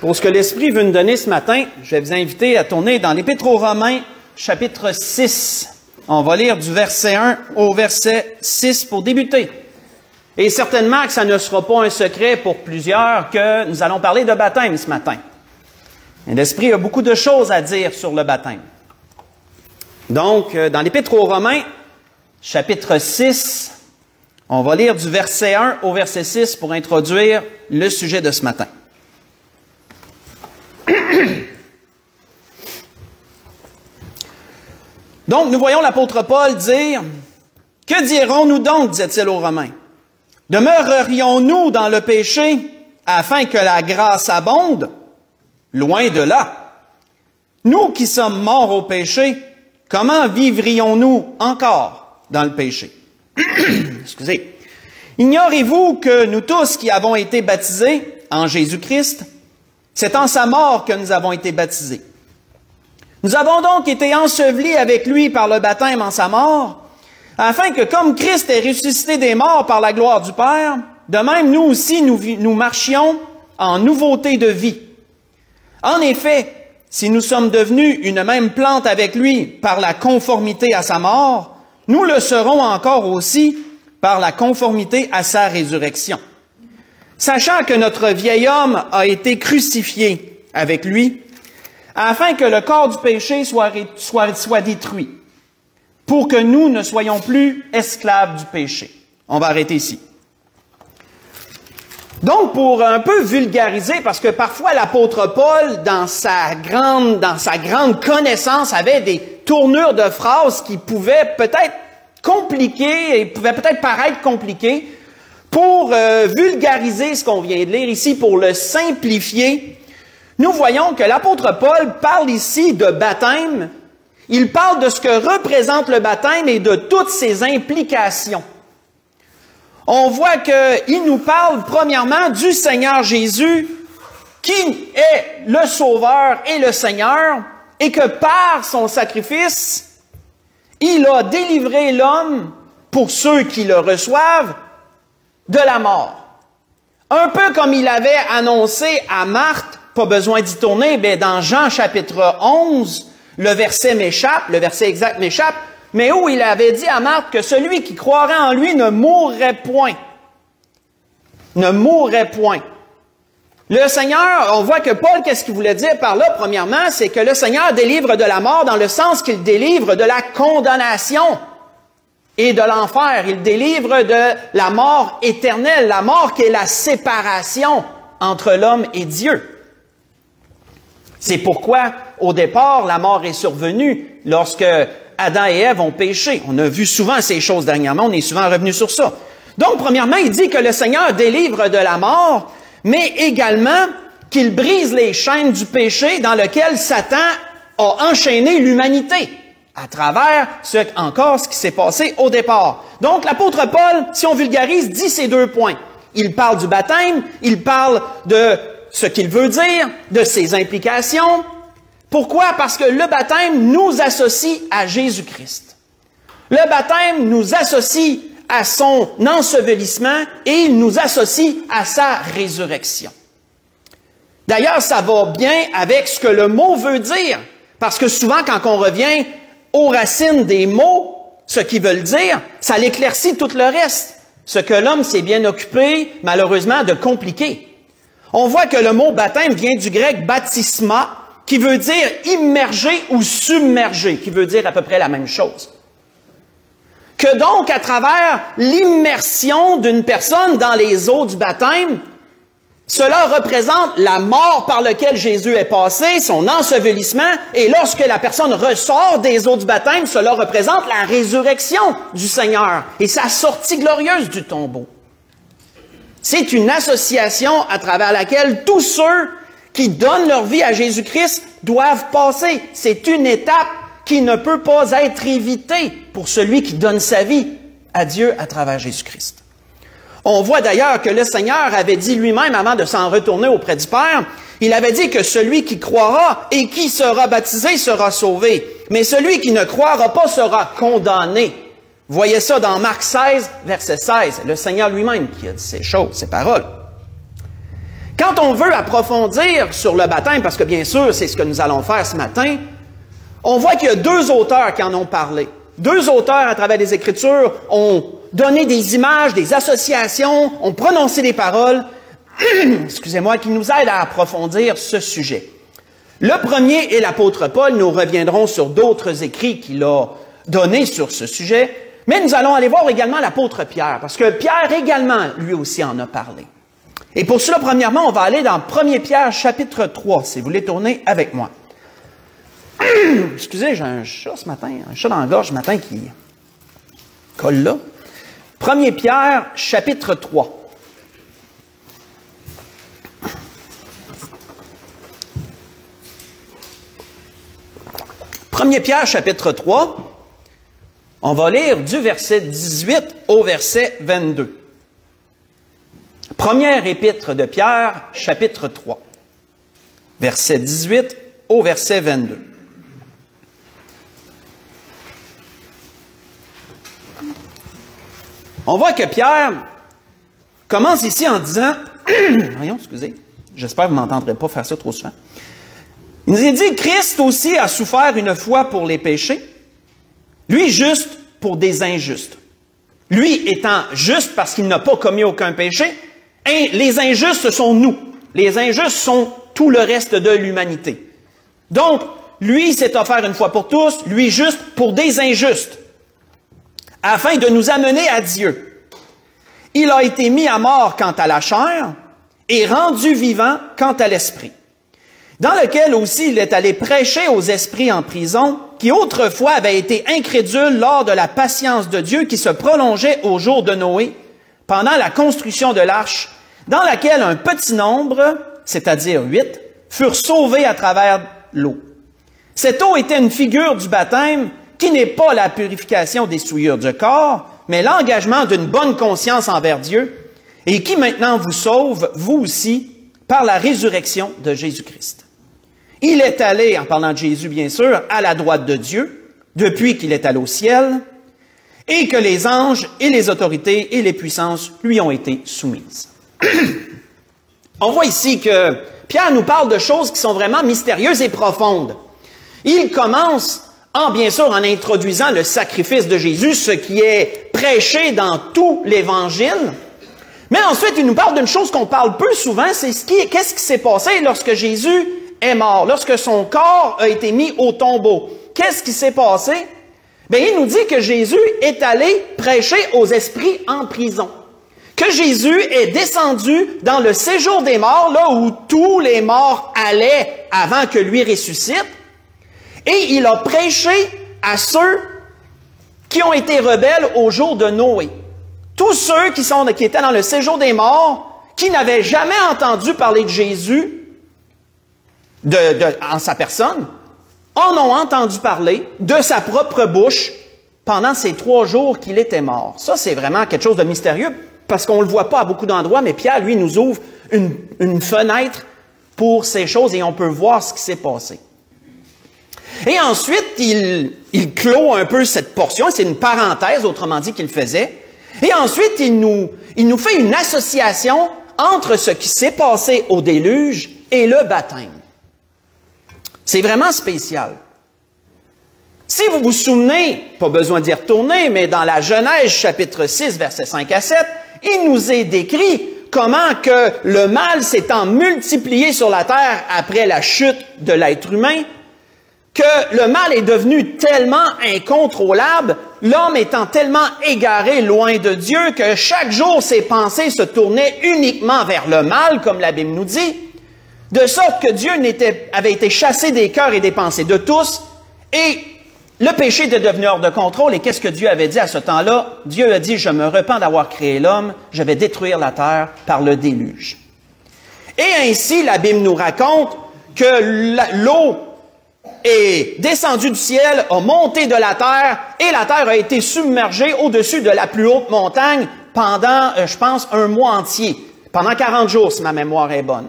Pour ce que l'Esprit veut nous donner ce matin, je vais vous inviter à tourner dans l'Épître aux Romains, chapitre 6. On va lire du verset 1 au verset 6 pour débuter. Et certainement que ça ne sera pas un secret pour plusieurs que nous allons parler de baptême ce matin. Et l'Esprit a beaucoup de choses à dire sur le baptême. Donc, dans l'Épître aux Romains, chapitre 6, on va lire du verset 1 au verset 6 pour introduire le sujet de ce matin. Donc, nous voyons l'apôtre Paul dire, « Que dirons-nous donc, disait-il aux Romains? Demeurerions-nous dans le péché afin que la grâce abonde? Loin de là. Nous qui sommes morts au péché, comment vivrions-nous encore dans le péché? » Excusez. « Ignorez-vous que nous tous qui avons été baptisés en Jésus-Christ, c'est en sa mort que nous avons été baptisés. Nous avons donc été ensevelis avec lui par le baptême en sa mort, afin que comme Christ est ressuscité des morts par la gloire du Père, de même nous aussi nous marchions en nouveauté de vie. En effet, si nous sommes devenus une même plante avec lui par la conformité à sa mort, nous le serons encore aussi par la conformité à sa résurrection. Sachant que notre vieil homme a été crucifié avec lui, afin que le corps du péché soit détruit, pour que nous ne soyons plus esclaves du péché. On va arrêter ici. Donc, pour un peu vulgariser, parce que parfois l'apôtre Paul, dans sa grande connaissance, avait des tournures de phrases qui pouvaient peut-être compliquer et pouvaient peut-être paraître compliquées. Pour vulgariser ce qu'on vient de lire ici, pour le simplifier, nous voyons que l'apôtre Paul parle ici de baptême. Il parle de ce que représente le baptême et de toutes ses implications. On voit qu'il nous parle premièrement du Seigneur Jésus, qui est le Sauveur et le Seigneur, et que par son sacrifice, il a délivré l'homme, pour ceux qui le reçoivent, de la mort. Un peu comme il avait annoncé à Marthe, pas besoin d'y tourner, mais dans Jean chapitre 11, le verset exact m'échappe, mais où il avait dit à Marthe que celui qui croirait en lui ne mourrait point. Ne mourrait point. Le Seigneur, on voit que Paul, qu'est-ce qu'il voulait dire par là, premièrement, c'est que le Seigneur délivre de la mort dans le sens qu'il délivre de la condamnation et de l'enfer. Il délivre de la mort éternelle, la mort qui est la séparation entre l'homme et Dieu. C'est pourquoi, au départ, la mort est survenue lorsque Adam et Ève ont péché. On a vu souvent ces choses dernièrement, on est souvent revenu sur ça. Donc, premièrement, il dit que le Seigneur délivre de la mort, mais également qu'il brise les chaînes du péché dans lequel Satan a enchaîné l'humanité, à travers ce qui s'est passé au départ. Donc, l'apôtre Paul, si on vulgarise, dit ces deux points. Il parle du baptême, il parle de ce qu'il veut dire, de ses implications. Pourquoi? Parce que le baptême nous associe à Jésus-Christ. Le baptême nous associe à son ensevelissement et il nous associe à sa résurrection. D'ailleurs, ça va bien avec ce que le mot veut dire, parce que souvent, quand on revient aux racines des mots, ce qu'ils veulent dire, ça l'éclaircit tout le reste. Ce que l'homme s'est bien occupé, malheureusement, de compliquer. On voit que le mot baptême vient du grec baptisma, qui veut dire immerger ou submerger, qui veut dire à peu près la même chose. Que donc, à travers l'immersion d'une personne dans les eaux du baptême, cela représente la mort par laquelle Jésus est passé, son ensevelissement, et lorsque la personne ressort des eaux du baptême, cela représente la résurrection du Seigneur et sa sortie glorieuse du tombeau. C'est une association à travers laquelle tous ceux qui donnent leur vie à Jésus-Christ doivent passer. C'est une étape qui ne peut pas être évitée pour celui qui donne sa vie à Dieu à travers Jésus-Christ. On voit d'ailleurs que le Seigneur avait dit lui-même, avant de s'en retourner auprès du Père, il avait dit que celui qui croira et qui sera baptisé sera sauvé, mais celui qui ne croira pas sera condamné. Voyez ça dans Marc 16, verset 16, le Seigneur lui-même qui a dit ces choses, ces paroles. Quand on veut approfondir sur le baptême, parce que bien sûr, c'est ce que nous allons faire ce matin, on voit qu'il y a deux auteurs qui en ont parlé. Deux auteurs, à travers les Écritures, ont donné des images, des associations, ont prononcé des paroles, excusez-moi, qui nous aident à approfondir ce sujet. Le premier est l'apôtre Paul. Nous reviendrons sur d'autres écrits qu'il a donnés sur ce sujet. Mais nous allons aller voir également l'apôtre Pierre, parce que Pierre également, lui aussi, en a parlé. Et pour cela, premièrement, on va aller dans 1 Pierre, chapitre 3, si vous voulez tourner avec moi. Excusez, j'ai un chat ce matin, un chat dans la gorge ce matin qui colle là. 1 Pierre, chapitre 3. « 1 Pierre, chapitre 3, on va lire du verset 18 au verset 22. Première épître de Pierre, chapitre 3, verset 18 au verset 22. On voit que Pierre commence ici en disant, voyons, excusez, j'espère que vous ne m'entendrez pas faire ça trop souvent. Il nous est dit, Christ aussi a souffert une fois pour les péchés, lui juste pour des injustes. Lui étant juste parce qu'il n'a pas commis aucun péché, et les injustes, ce sont nous. Les injustes sont tout le reste de l'humanité. Donc, lui s'est offert une fois pour tous, lui juste pour des injustes, afin de nous amener à Dieu. Il a été mis à mort quant à la chair et rendu vivant quant à l'esprit, dans lequel aussi il est allé prêcher aux esprits en prison, qui autrefois avaient été incrédules lors de la patience de Dieu qui se prolongeait au jour de Noé, pendant la construction de l'arche, dans laquelle un petit nombre, c'est-à-dire 8, furent sauvés à travers l'eau. Cette eau était une figure du baptême, qui n'est pas la purification des souillures du corps, mais l'engagement d'une bonne conscience envers Dieu, et qui maintenant vous sauve, vous aussi, par la résurrection de Jésus-Christ. Il est allé, en parlant de Jésus bien sûr, à la droite de Dieu, depuis qu'il est allé au ciel, et que les anges et les autorités et les puissances lui ont été soumises. On voit ici que Pierre nous parle de choses qui sont vraiment mystérieuses et profondes. Il commence, bien sûr, en introduisant le sacrifice de Jésus, ce qui est prêché dans tout l'Évangile. Mais ensuite, il nous parle d'une chose qu'on parle peu souvent, c'est qu'est-ce qui s'est passé lorsque Jésus est mort, lorsque son corps a été mis au tombeau. Qu'est-ce qui s'est passé? Bien, il nous dit que Jésus est allé prêcher aux esprits en prison. Que Jésus est descendu dans le séjour des morts, là où tous les morts allaient avant que lui ressuscite, et il a prêché à ceux qui ont été rebelles au jour de Noé. Tous ceux qui étaient dans le séjour des morts, qui n'avaient jamais entendu parler de Jésus en sa personne, en ont entendu parler de sa propre bouche pendant ces 3 jours qu'il était mort. Ça, c'est vraiment quelque chose de mystérieux, parce qu'on ne le voit pas à beaucoup d'endroits, mais Pierre, lui, nous ouvre une fenêtre pour ces choses et on peut voir ce qui s'est passé. Et ensuite, il clôt un peu cette portion, c'est une parenthèse, autrement dit, qu'il faisait. Et ensuite, il nous fait une association entre ce qui s'est passé au déluge et le baptême. C'est vraiment spécial. Si vous vous souvenez, pas besoin d'y retourner, mais dans la Genèse, chapitre 6, versets 5 à 7, il nous est décrit comment que le mal s'étant multiplié sur la terre après la chute de l'être humain, que le mal est devenu tellement incontrôlable, l'homme étant tellement égaré loin de Dieu, que chaque jour ses pensées se tournaient uniquement vers le mal, comme la Bible nous dit, de sorte que Dieu avait été chassé des cœurs et des pensées de tous, et le péché était devenu hors de contrôle. Et qu'est-ce que Dieu avait dit à ce temps-là? Dieu a dit, je me repens d'avoir créé l'homme, je vais détruire la terre par le déluge. Et ainsi, la Bible nous raconte que l'eau est descendue du ciel, a monté de la terre, et la terre a été submergée au-dessus de la plus haute montagne pendant, je pense, 1 mois entier. Pendant 40 jours, si ma mémoire est bonne.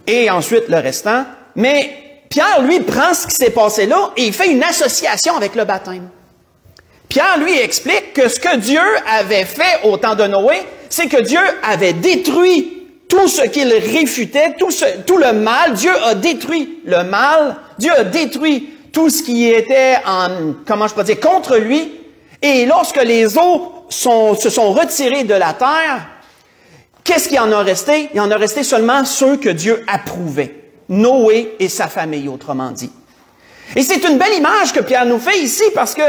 Et ensuite, le restant. Mais Pierre, lui, prend ce qui s'est passé là et il fait une association avec le baptême. Pierre, lui, explique que ce que Dieu avait fait au temps de Noé, c'est que Dieu avait détruit tout ce qu'il réfutait, tout le mal, Dieu a détruit le mal, Dieu a détruit tout ce qui était contre lui. Et lorsque les eaux se sont retirées de la terre, qu'est-ce qu'il en a resté? Il en a resté seulement ceux que Dieu approuvait. Noé et sa famille, autrement dit. Et c'est une belle image que Pierre nous fait ici, parce que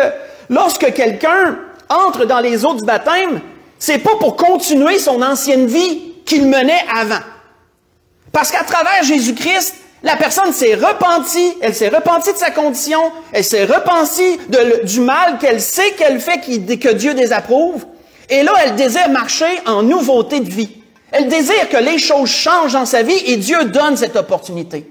lorsque quelqu'un entre dans les eaux du baptême, c'est pas pour continuer son ancienne vie qu'il menait avant. Parce qu'à travers Jésus-Christ, la personne s'est repentie, elle s'est repentie de sa condition, elle s'est repentie du mal qu'elle sait qu'elle fait, que Dieu désapprouve, et là, elle désire marcher en nouveauté de vie. Elle désire que les choses changent dans sa vie, et Dieu donne cette opportunité.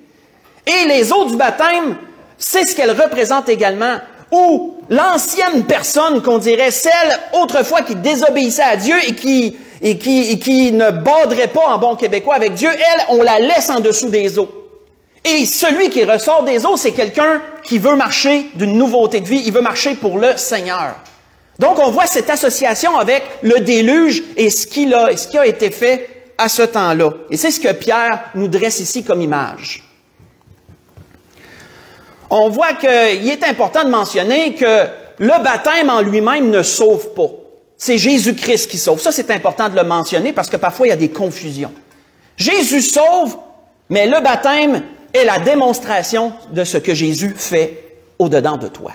Et les eaux du baptême, c'est ce qu'elles représentent également, où l'ancienne personne, qu'on dirait celle autrefois qui désobéissait à Dieu et qui ne baderait pas en bon québécois avec Dieu, elle, on la laisse en dessous des eaux. Et celui qui ressort des eaux, c'est quelqu'un qui veut marcher d'une nouveauté de vie, il veut marcher pour le Seigneur. Donc on voit cette association avec le déluge et ce qui a été fait à ce temps-là. Et c'est ce que Pierre nous dresse ici comme image. On voit qu'il est important de mentionner que le baptême en lui-même ne sauve pas. C'est Jésus-Christ qui sauve. Ça, c'est important de le mentionner parce que parfois, il y a des confusions. Jésus sauve, mais le baptême est la démonstration de ce que Jésus fait au-dedans de toi.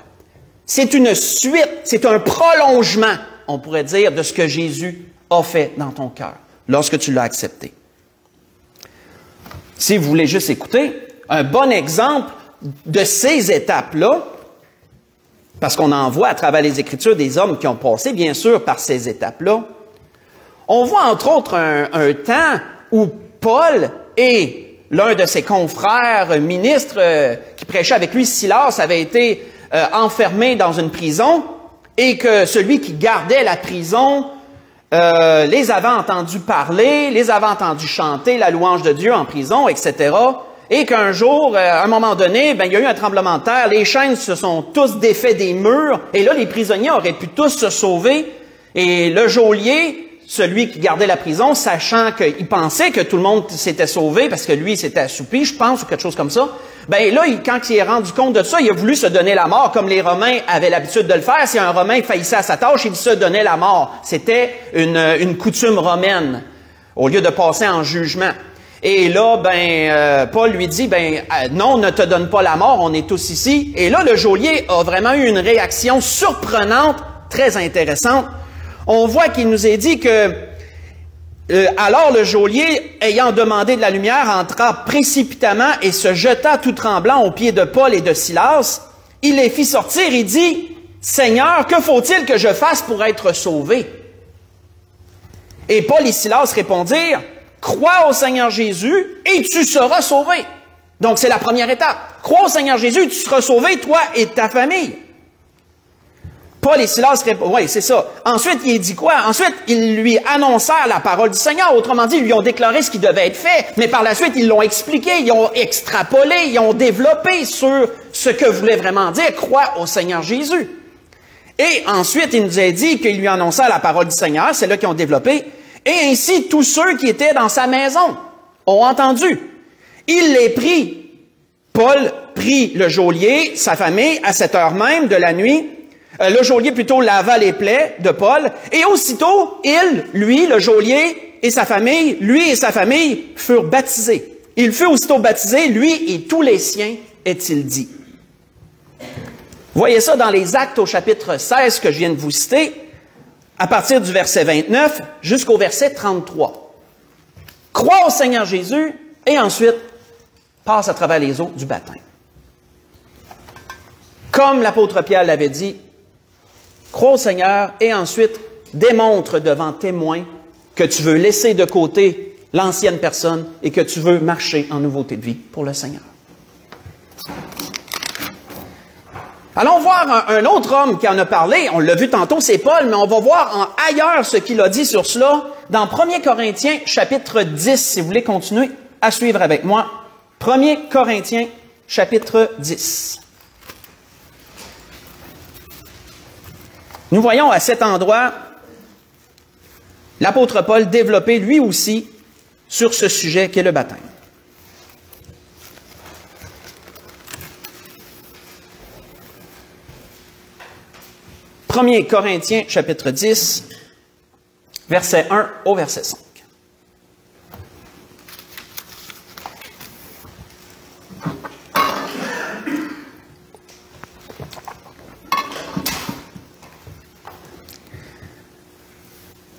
C'est une suite, c'est un prolongement, on pourrait dire, de ce que Jésus a fait dans ton cœur lorsque tu l'as accepté. Si vous voulez juste écouter, un bon exemple de ces étapes-là, parce qu'on en voit à travers les Écritures des hommes qui ont passé, bien sûr, par ces étapes-là, on voit entre autres un temps où Paul et l'un de ses confrères ministres qui prêchait avec lui, Silas, avait été enfermé dans une prison et que celui qui gardait la prison les avait entendus parler, les avait entendus chanter la louange de Dieu en prison, etc., et qu'un jour, à un moment donné, il y a eu un tremblement de terre, les chaînes se sont tous défaits des murs, et là, les prisonniers auraient pu tous se sauver, et le geôlier, celui qui gardait la prison, sachant qu'il pensait que tout le monde s'était sauvé, parce que lui s'était assoupi, je pense, ou quelque chose comme ça, là, quand il est rendu compte de ça, il a voulu se donner la mort, comme les Romains avaient l'habitude de le faire. Si un Romain faillissait à sa tâche, il se donnait la mort. C'était une coutume romaine, au lieu de passer en jugement. Et là, Paul lui dit, non, ne te donne pas la mort, on est tous ici. Et là, le geôlier a vraiment eu une réaction surprenante, très intéressante. On voit qu'il nous est dit que, alors le geôlier, ayant demandé de la lumière, entra précipitamment et se jeta tout tremblant aux pieds de Paul et de Silas. Il les fit sortir et dit, « Seigneur, que faut-il que je fasse pour être sauvé? » Et Paul et Silas répondirent, « Crois au Seigneur Jésus et tu seras sauvé. » Donc, c'est la première étape. Crois au Seigneur Jésus et tu seras sauvé, toi et ta famille. Paul et Silas répondent, oui, c'est ça. Ensuite, il dit quoi? Ensuite, ils lui annoncèrent la parole du Seigneur. Autrement dit, ils lui ont déclaré ce qui devait être fait. Mais par la suite, ils l'ont expliqué, ils ont extrapolé, ils ont développé sur ce que voulait vraiment dire, crois au Seigneur Jésus. Et ensuite, il nous a dit qu'ils lui annoncèrent la parole du Seigneur, c'est là qu'ils ont développé. Et ainsi, tous ceux qui étaient dans sa maison ont entendu. Il les prit. Paul prit le geôlier, sa famille, à cette heure même de la nuit. Le geôlier plutôt lava les plaies de Paul. Et aussitôt, lui, le geôlier et sa famille, furent baptisés. Il fut aussitôt baptisé, lui et tous les siens, est-il dit. Vous voyez ça dans les Actes au chapitre 16 que je viens de vous citer, à partir du verset 29 jusqu'au verset 33. Crois au Seigneur Jésus et ensuite passe à travers les eaux du baptême. Comme l'apôtre Pierre l'avait dit, crois au Seigneur et ensuite démontre devant témoins que tu veux laisser de côté l'ancienne personne et que tu veux marcher en nouveauté de vie pour le Seigneur. Allons voir un autre homme qui en a parlé. On l'a vu tantôt, c'est Paul, mais on va voir ailleurs ce qu'il a dit sur cela dans 1 Corinthiens, chapitre 10, si vous voulez continuer à suivre avec moi. 1 Corinthiens, chapitre 10. Nous voyons à cet endroit l'apôtre Paul développer lui aussi sur ce sujet qu'est le baptême. 1 Corinthiens, chapitre 10, verset 1 au verset 5.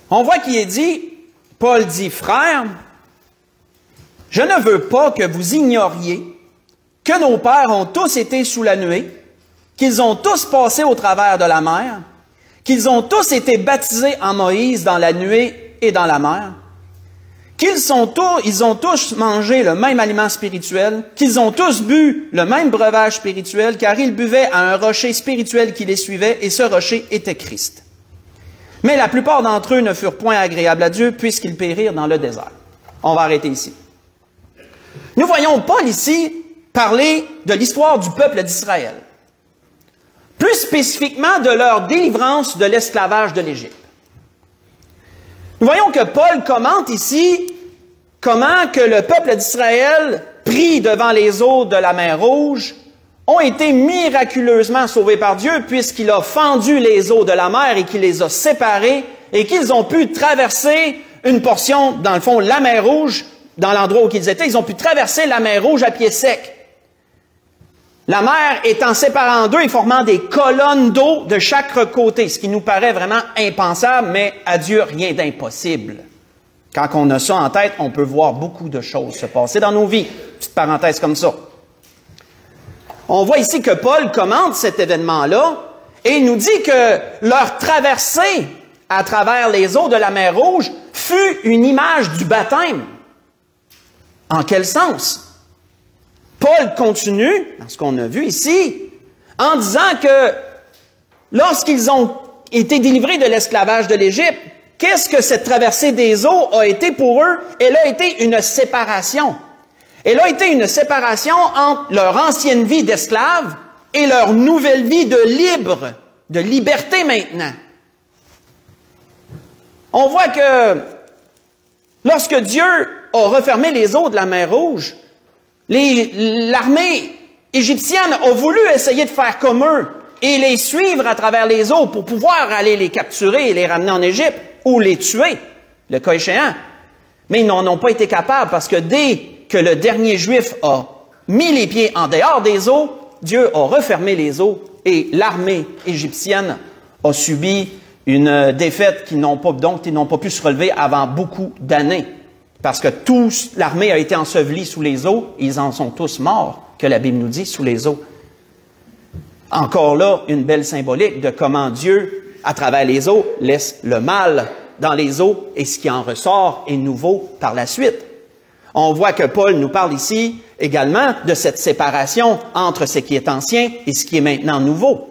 On voit qu'il est dit, Paul dit, « Frères, je ne veux pas que vous ignoriez que nos pères ont tous été sous la nuée, qu'ils ont tous passé au travers de la mer, qu'ils ont tous été baptisés en Moïse dans la nuée et dans la mer, ils ont tous mangé le même aliment spirituel, qu'ils ont tous bu le même breuvage spirituel, car ils buvaient à un rocher spirituel qui les suivait, et ce rocher était Christ. Mais la plupart d'entre eux ne furent point agréables à Dieu, puisqu'ils périrent dans le désert. » On va arrêter ici. Nous voyons Paul ici parler de l'histoire du peuple d'Israël. Plus spécifiquement de leur délivrance de l'esclavage de l'Égypte. Nous voyons que Paul commente ici comment que le peuple d'Israël, pris devant les eaux de la mer Rouge, ont été miraculeusement sauvés par Dieu puisqu'il a fendu les eaux de la mer et qu'il les a séparés et qu'ils ont pu traverser une portion, dans le fond, la mer Rouge, dans l'endroit où ils étaient, ils ont pu traverser la mer Rouge à pied sec. La mer étant séparée en deux et formant des colonnes d'eau de chaque côté, ce qui nous paraît vraiment impensable, mais à Dieu, rien d'impossible. Quand on a ça en tête, on peut voir beaucoup de choses se passer dans nos vies. Petite parenthèse comme ça. On voit ici que Paul commente cet événement-là et il nous dit que leur traversée à travers les eaux de la mer Rouge fut une image du baptême. En quel sens? Paul continue, dans ce qu'on a vu ici, en disant que lorsqu'ils ont été délivrés de l'esclavage de l'Égypte, qu'est-ce que cette traversée des eaux a été pour eux? Elle a été une séparation. Elle a été une séparation entre leur ancienne vie d'esclaves et leur nouvelle vie de libre, de liberté maintenant. On voit que lorsque Dieu a refermé les eaux de la mer Rouge, l'armée égyptienne a voulu essayer de faire comme eux et les suivre à travers les eaux pour pouvoir aller les capturer et les ramener en Égypte ou les tuer, le cas échéant. Mais ils n'en ont pas été capables parce que dès que le dernier Juif a mis les pieds en dehors des eaux, Dieu a refermé les eaux et l'armée égyptienne a subi une défaite qu'ils n'ont pas pu se relever avant beaucoup d'années. Parce que l'armée a été ensevelie sous les eaux, et ils en sont tous morts, que la Bible nous dit, sous les eaux. Encore là, une belle symbolique de comment Dieu, à travers les eaux, laisse le mal dans les eaux, et ce qui en ressort est nouveau par la suite. On voit que Paul nous parle ici également de cette séparation entre ce qui est ancien et ce qui est maintenant nouveau.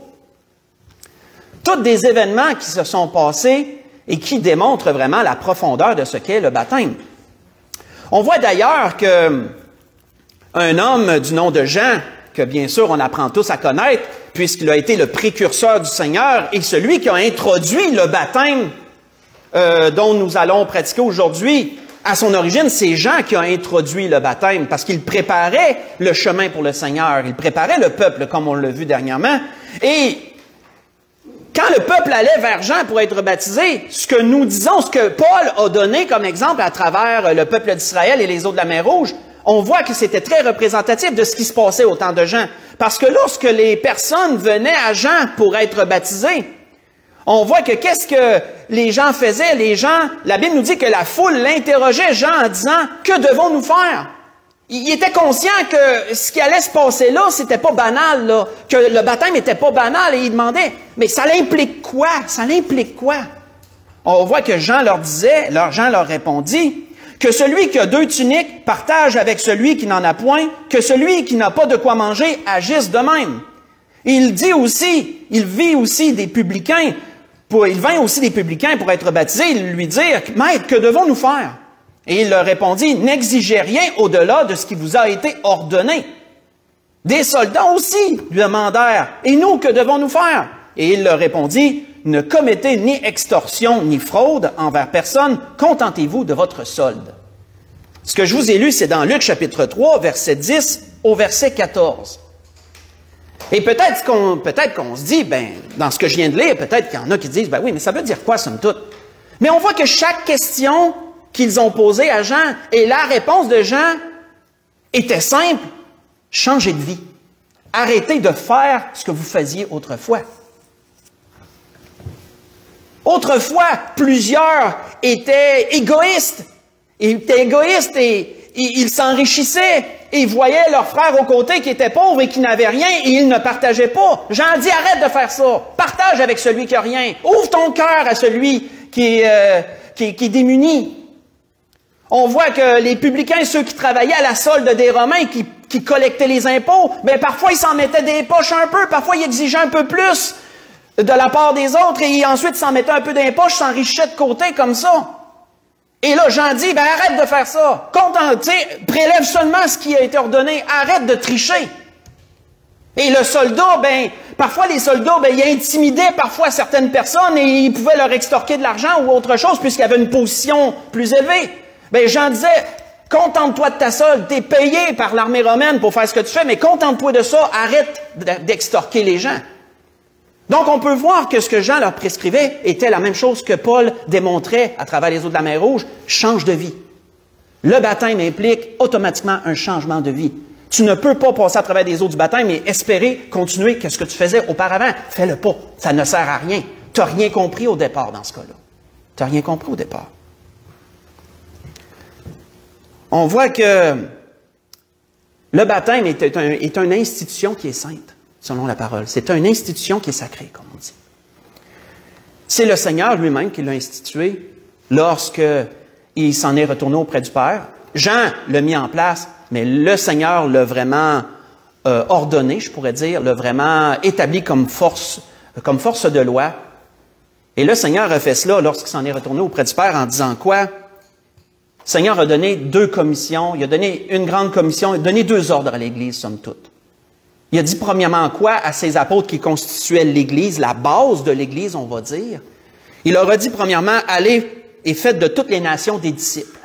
Tous des événements qui se sont passés et qui démontrent vraiment la profondeur de ce qu'est le baptême. On voit d'ailleurs qu'un homme du nom de Jean, que bien sûr on apprend tous à connaître, puisqu'il a été le précurseur du Seigneur et celui qui a introduit le baptême dont nous allons pratiquer aujourd'hui, à son origine, c'est Jean qui a introduit le baptême parce qu'il préparait le chemin pour le Seigneur, il préparait le peuple comme on l'a vu dernièrement. Et quand le peuple allait vers Jean pour être baptisé, ce que nous disons, ce que Paul a donné comme exemple à travers le peuple d'Israël et les eaux de la mer Rouge, on voit que c'était très représentatif de ce qui se passait au temps de Jean. Parce que lorsque les personnes venaient à Jean pour être baptisées, on voit que qu'est-ce que les gens faisaient? La Bible nous dit que la foule l'interrogeait Jean en disant, « Que devons-nous faire? » Il était conscient que ce qui allait se passer là, c'était pas banal, là, que le baptême n'était pas banal, et il demandait, mais ça l'implique quoi? Ça l'implique quoi? On voit que Jean leur répondit, que celui qui a 2 tuniques partage avec celui qui n'en a point, que celui qui n'a pas de quoi manger agisse de même. Et il vint aussi des publicains pour être baptisés, et lui dire, « Maître, que devons-nous faire? » Et il leur répondit, « N'exigez rien au-delà de ce qui vous a été ordonné. » Des soldats aussi lui demandèrent, « Et nous, que devons-nous faire? » Et il leur répondit, « Ne commettez ni extorsion ni fraude envers personne, contentez-vous de votre solde. » Ce que je vous ai lu, c'est dans Luc chapitre 3, verset 10 au verset 14. Et peut-être qu'on se dit, ben, dans ce que je viens de lire, peut-être qu'il y en a qui disent, ben oui, mais ça veut dire quoi, somme toute? Mais on voit que chaque question qu'ils ont posée à Jean et la réponse de Jean était simple. Changez de vie. Arrêtez de faire ce que vous faisiez autrefois. Autrefois, plusieurs étaient égoïstes. Ils étaient égoïstes et ils s'enrichissaient et ils voyaient leurs frères aux côtés qui étaient pauvres et qui n'avaient rien et ils ne partageaient pas. Jean dit, arrête de faire ça. Partage avec celui qui n'a rien. Ouvre ton cœur à celui qui est démuni. On voit que les publicains, ceux qui travaillaient à la solde des Romains, qui collectaient les impôts, bien, parfois ils s'en mettaient des poches un peu, parfois ils exigeaient un peu plus de la part des autres et ensuite ils s'en mettaient un peu dans les poches, s'enrichissaient de côté comme ça. Et là, Jean dit, ben arrête de faire ça. Prélève seulement ce qui a été ordonné. Arrête de tricher. Et le soldat, ben, parfois les soldats, ben, ils intimidaient parfois certaines personnes et ils pouvaient leur extorquer de l'argent ou autre chose puisqu'ils avaient une position plus élevée. Ben, Jean disait, contente-toi de ta solde, t'es payé par l'armée romaine pour faire ce que tu fais, mais contente-toi de ça, arrête d'extorquer les gens. Donc, on peut voir que ce que Jean leur prescrivait était la même chose que Paul démontrait à travers les eaux de la mer Rouge, change de vie. Le baptême implique automatiquement un changement de vie. Tu ne peux pas passer à travers des eaux du baptême et espérer continuer ce que tu faisais auparavant. Fais-le pas. Ça ne sert à rien. Tu n'as rien compris au départ dans ce cas-là. Tu n'as rien compris au départ. On voit que le baptême est une institution qui est sainte, selon la parole. C'est une institution qui est sacrée, comme on dit. C'est le Seigneur lui-même qui l'a institué lorsqu'il s'en est retourné auprès du Père. Jean l'a mis en place, mais le Seigneur l'a vraiment ordonné, je pourrais dire, l'a vraiment établi comme force de loi. Et le Seigneur a fait cela lorsqu'il s'en est retourné auprès du Père en disant quoi? Le Seigneur a donné 2 commissions, il a donné une grande commission, il a donné 2 ordres à l'Église, somme toute. Il a dit premièrement quoi à ses apôtres qui constituaient l'Église, la base de l'Église, on va dire. Il leur a dit premièrement, allez et faites de toutes les nations des disciples.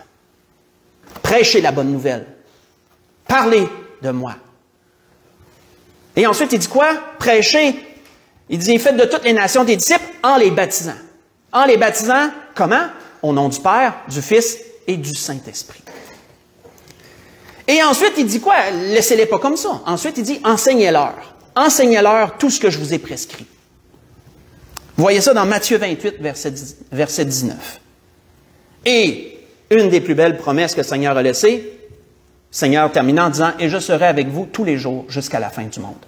Prêchez la bonne nouvelle. Parlez de moi. Et ensuite, il dit quoi? Prêchez. Il dit, faites de toutes les nations des disciples en les baptisant. En les baptisant, comment? Au nom du Père, du Fils et du Saint-Esprit. Et ensuite, il dit quoi? Laissez-les pas comme ça. Ensuite, il dit, enseignez-leur. Enseignez-leur tout ce que je vous ai prescrit. Vous voyez ça dans Matthieu 28, verset 19. Et une des plus belles promesses que le Seigneur a laissées, le Seigneur terminant en disant, et je serai avec vous tous les jours jusqu'à la fin du monde.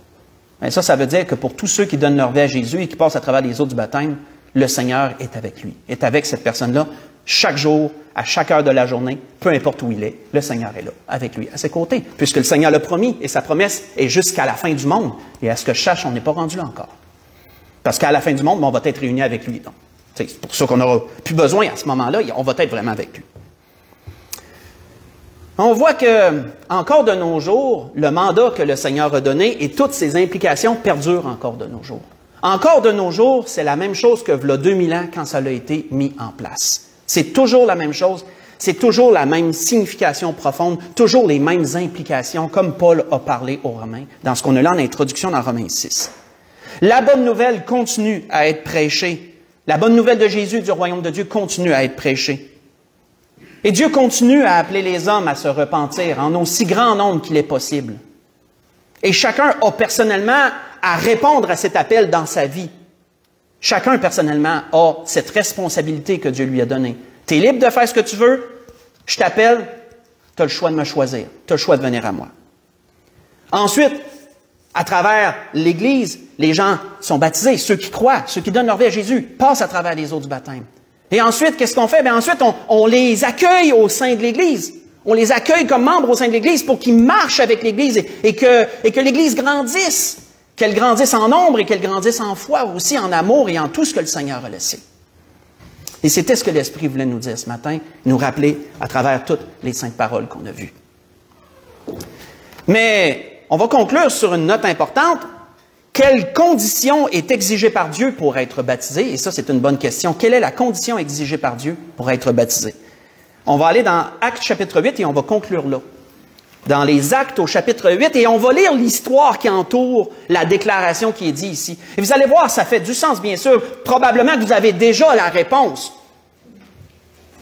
Et ça veut dire que pour tous ceux qui donnent leur vie à Jésus et qui passent à travers les eaux du baptême, le Seigneur est avec lui, est avec cette personne-là, chaque jour, à chaque heure de la journée, peu importe où il est, le Seigneur est là, avec lui, à ses côtés, puisque le Seigneur l'a promis, et sa promesse est jusqu'à la fin du monde. Et à ce que je sache, on n'est pas rendu là encore. Parce qu'à la fin du monde, on va être réunis avec lui. Donc, c'est pour ça qu'on n'aura plus besoin à ce moment-là, on va être vraiment avec lui. On voit que, encore de nos jours, le mandat que le Seigneur a donné et toutes ses implications perdurent encore de nos jours. Encore de nos jours, c'est la même chose que v'là 2000 ans quand ça a été mis en place. C'est toujours la même chose, c'est toujours la même signification profonde, toujours les mêmes implications, comme Paul a parlé aux Romains, dans ce qu'on a lu en introduction dans Romains 6. La bonne nouvelle continue à être prêchée. La bonne nouvelle de Jésus, du royaume de Dieu, continue à être prêchée. Et Dieu continue à appeler les hommes à se repentir en aussi grand nombre qu'il est possible. Et chacun a personnellement à répondre à cet appel dans sa vie. Chacun, personnellement, a cette responsabilité que Dieu lui a donnée. Tu es libre de faire ce que tu veux, je t'appelle, tu as le choix de me choisir, tu as le choix de venir à moi. Ensuite, à travers l'Église, les gens sont baptisés, ceux qui croient, ceux qui donnent leur vie à Jésus, passent à travers les eaux du baptême. Et ensuite, qu'est-ce qu'on fait? Bien, ensuite, on les accueille au sein de l'Église. On les accueille comme membres au sein de l'Église pour qu'ils marchent avec l'Église et que l'Église grandisse. Qu'elle grandisse en nombre et qu'elle grandisse en foi aussi, en amour et en tout ce que le Seigneur a laissé. Et c'était ce que l'Esprit voulait nous dire ce matin, nous rappeler à travers toutes les saintes paroles qu'on a vues. Mais on va conclure sur une note importante. Quelle condition est exigée par Dieu pour être baptisé? Et ça, c'est une bonne question. Quelle est la condition exigée par Dieu pour être baptisé? On va aller dans Actes chapitre 8 et on va conclure là. Dans les Actes au chapitre 8 et on va lire l'histoire qui entoure la déclaration qui est dite ici. Et vous allez voir, ça fait du sens, bien sûr. Probablement que vous avez déjà la réponse,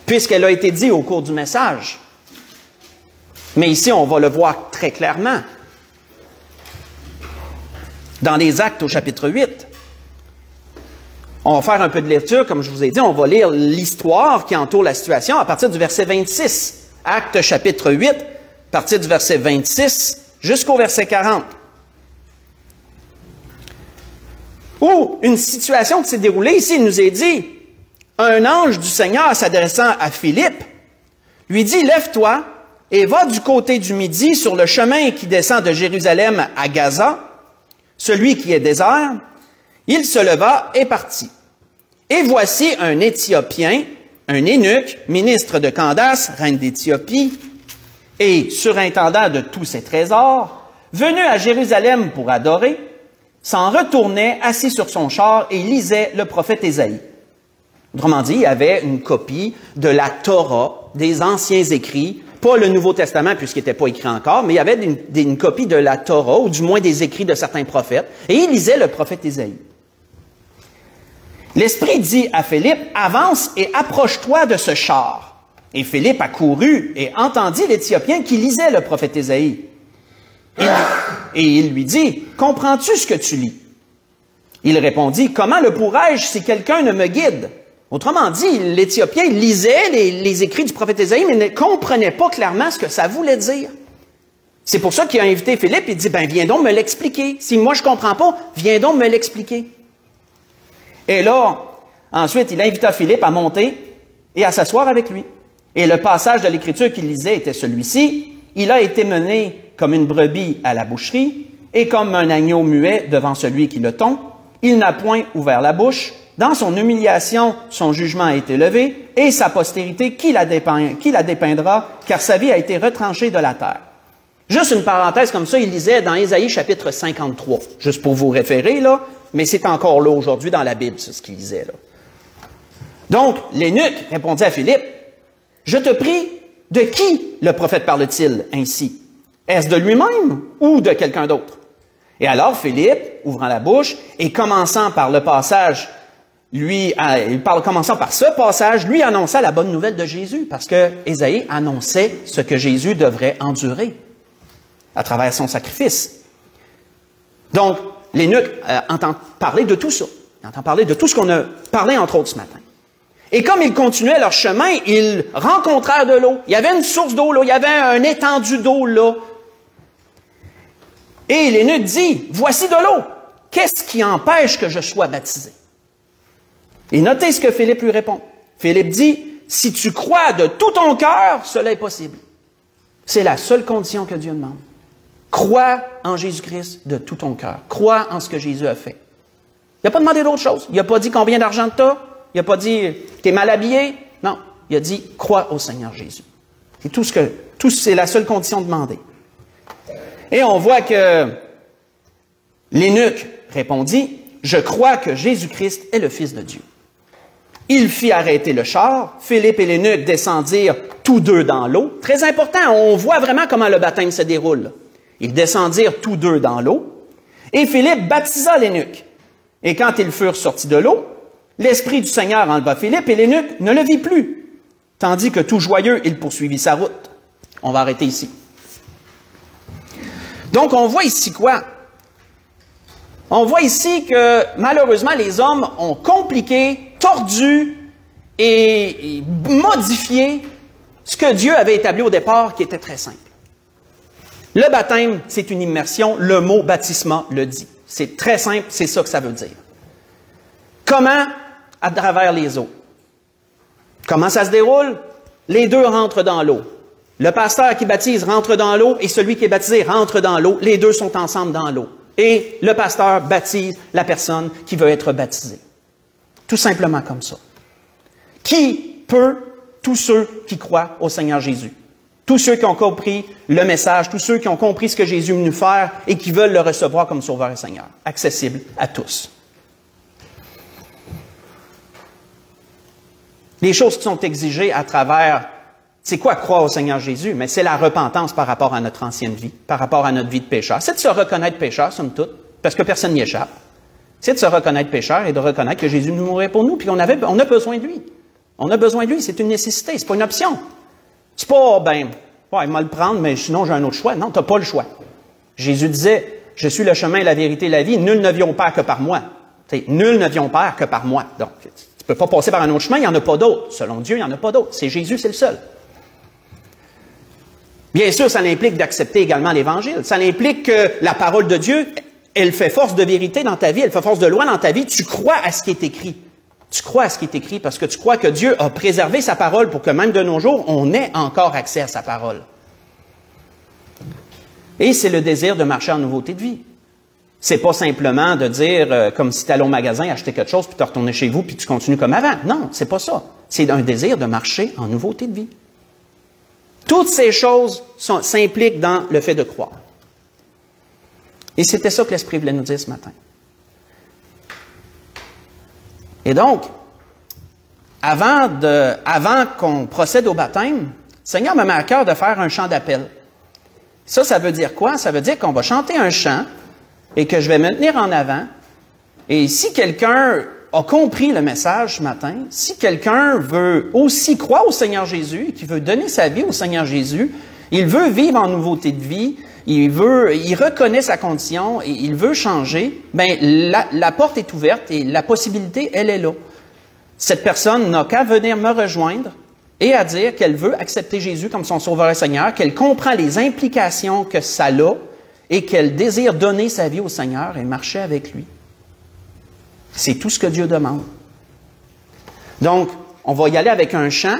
puisqu'elle a été dite au cours du message. Mais ici, on va le voir très clairement. Dans les Actes au chapitre 8, on va faire un peu de lecture, comme je vous ai dit, on va lire l'histoire qui entoure la situation à partir du verset 26. Actes chapitre 8, à partir du verset 26 jusqu'au verset 40. Où une situation qui s'est déroulée ici, il nous est dit, un ange du Seigneur s'adressant à Philippe, lui dit, « Lève-toi et va du côté du Midi sur le chemin qui descend de Jérusalem à Gaza, celui qui est désert. » Il se leva et partit. Et voici un Éthiopien, un eunuque, ministre de Candace, reine d'Éthiopie, et surintendant de tous ses trésors, venu à Jérusalem pour adorer, s'en retournait assis sur son char et lisait le prophète Ésaïe. Autrement dit, il y avait une copie de la Torah, des anciens écrits, pas le Nouveau Testament puisqu'il n'était pas écrit encore, mais il y avait une copie de la Torah, ou du moins des écrits de certains prophètes, et il lisait le prophète Ésaïe. L'Esprit dit à Philippe, « Avance et approche-toi de ce char. » Et Philippe accourut et entendit l'Éthiopien qui lisait le prophète Ésaïe. Et il lui dit, « Comprends-tu ce que tu lis? » Il répondit, « Comment le pourrais-je si quelqu'un ne me guide? » Autrement dit, l'Éthiopien lisait les écrits du prophète Ésaïe, mais ne comprenait pas clairement ce que ça voulait dire. C'est pour ça qu'il a invité Philippe, il dit, « Ben, viens donc me l'expliquer. Si moi je ne comprends pas, viens donc me l'expliquer. » Et là, ensuite, il invita Philippe à monter et à s'asseoir avec lui. Et le passage de l'Écriture qu'il lisait était celui-ci. « Il a été mené comme une brebis à la boucherie, et comme un agneau muet devant celui qui le tond. Il n'a point ouvert la bouche. Dans son humiliation, son jugement a été levé, et sa postérité, qui la dépeindra, car sa vie a été retranchée de la terre. » Juste une parenthèse comme ça, il lisait dans Ésaïe chapitre 53, juste pour vous référer, là, mais c'est encore là aujourd'hui dans la Bible, c'est ce qu'il lisait là. Donc, l'eunuque répondit à Philippe, « Je te prie, de qui le prophète parle-t-il ainsi? Est-ce de lui-même ou de quelqu'un d'autre? » Et alors Philippe, ouvrant la bouche et commençant par le passage, commençant par ce passage, lui annonça la bonne nouvelle de Jésus, parce que Ésaïe annonçait ce que Jésus devrait endurer à travers son sacrifice. Donc, l'eunuque entend parler de tout ça. Il entend parler de tout ce qu'on a parlé, entre autres, ce matin. Et comme ils continuaient leur chemin, ils rencontrèrent de l'eau. Il y avait une source d'eau là, il y avait un étendu d'eau là. Et l'eunuque dit, « Voici de l'eau. Qu'est-ce qui empêche que je sois baptisé? » Et notez ce que Philippe lui répond. Philippe dit, « Si tu crois de tout ton cœur, cela est possible. » C'est la seule condition que Dieu demande. Crois en Jésus-Christ de tout ton cœur. Crois en ce que Jésus a fait. Il n'a pas demandé d'autre chose. Il n'a pas dit combien d'argent tu as. Il n'a pas dit tu es mal habillé. Non, il a dit crois au Seigneur Jésus. C'est c'est la seule condition demandée. Et on voit que l'eunuque répondit, je crois que Jésus-Christ est le Fils de Dieu. Il fit arrêter le char. Philippe et l'eunuque descendirent tous deux dans l'eau. Très important, on voit vraiment comment le baptême se déroule. Ils descendirent tous deux dans l'eau, et Philippe baptisa l'eunuque. Et quand ils furent sortis de l'eau, l'Esprit du Seigneur enleva Philippe, et l'eunuque ne le vit plus, tandis que tout joyeux, il poursuivit sa route. On va arrêter ici. Donc, on voit ici quoi? On voit ici que, malheureusement, les hommes ont compliqué, tordu et modifié ce que Dieu avait établi au départ, qui était très simple. Le baptême, c'est une immersion. Le mot baptisma le dit. C'est très simple, c'est ça que ça veut dire. Comment? À travers les eaux. Comment ça se déroule? Les deux rentrent dans l'eau. Le pasteur qui baptise rentre dans l'eau et celui qui est baptisé rentre dans l'eau. Les deux sont ensemble dans l'eau. Et le pasteur baptise la personne qui veut être baptisée. Tout simplement comme ça. Qui peut? Tous ceux qui croient au Seigneur Jésus. Tous ceux qui ont compris le message, tous ceux qui ont compris ce que Jésus est venu faire et qui veulent le recevoir comme Sauveur et Seigneur. Accessible à tous. Les choses qui sont exigées à travers C'est quoi croire au Seigneur Jésus? Mais c'est la repentance par rapport à notre ancienne vie, par rapport à notre vie de pécheur. C'est de se reconnaître pécheur, somme toute, parce que personne n'y échappe. C'est de se reconnaître pécheur et de reconnaître que Jésus nous mourrait pour nous, puis on a besoin de lui. On a besoin de lui, c'est une nécessité, c'est pas une option. C'est pas, il m'a le prendre, mais sinon j'ai un autre choix. Non, tu n'as pas le choix. Jésus disait, je suis le chemin, la vérité et la vie, nul ne vient au Père que par moi. Nul ne vient au Père que par moi. Donc, tu ne peux pas passer par un autre chemin, il n'y en a pas d'autre. Selon Dieu, il n'y en a pas d'autre. C'est Jésus, c'est le seul. Bien sûr, ça implique d'accepter également l'Évangile. Ça implique que la parole de Dieu, elle fait force de vérité dans ta vie, elle fait force de loi dans ta vie. Tu crois à ce qui est écrit. Tu crois à ce qui est écrit parce que tu crois que Dieu a préservé sa parole pour que même de nos jours, on ait encore accès à sa parole. Et c'est le désir de marcher en nouveauté de vie. C'est pas simplement de dire, comme si tu allais au magasin, acheter quelque chose, puis tu retourner chez vous, puis tu continues comme avant. Non, c'est pas ça. C'est un désir de marcher en nouveauté de vie. Toutes ces choses s'impliquent dans le fait de croire. Et c'était ça que l'Esprit voulait nous dire ce matin. Et donc, avant qu'on procède au baptême, le Seigneur me met à cœur de faire un chant d'appel. Ça veut dire quoi? Ça veut dire qu'on va chanter un chant et que je vais me tenir en avant. Et si quelqu'un a compris le message ce matin, si quelqu'un veut aussi croire au Seigneur Jésus, qui veut donner sa vie au Seigneur Jésus, il veut vivre en nouveauté de vie, il reconnaît sa condition et il veut changer, la porte est ouverte et la possibilité, elle est là. Cette personne n'a qu'à venir me rejoindre et à dire qu'elle veut accepter Jésus comme son sauveur et Seigneur, qu'elle comprend les implications que ça a et qu'elle désire donner sa vie au Seigneur et marcher avec lui. C'est tout ce que Dieu demande. Donc, on va y aller avec un chant.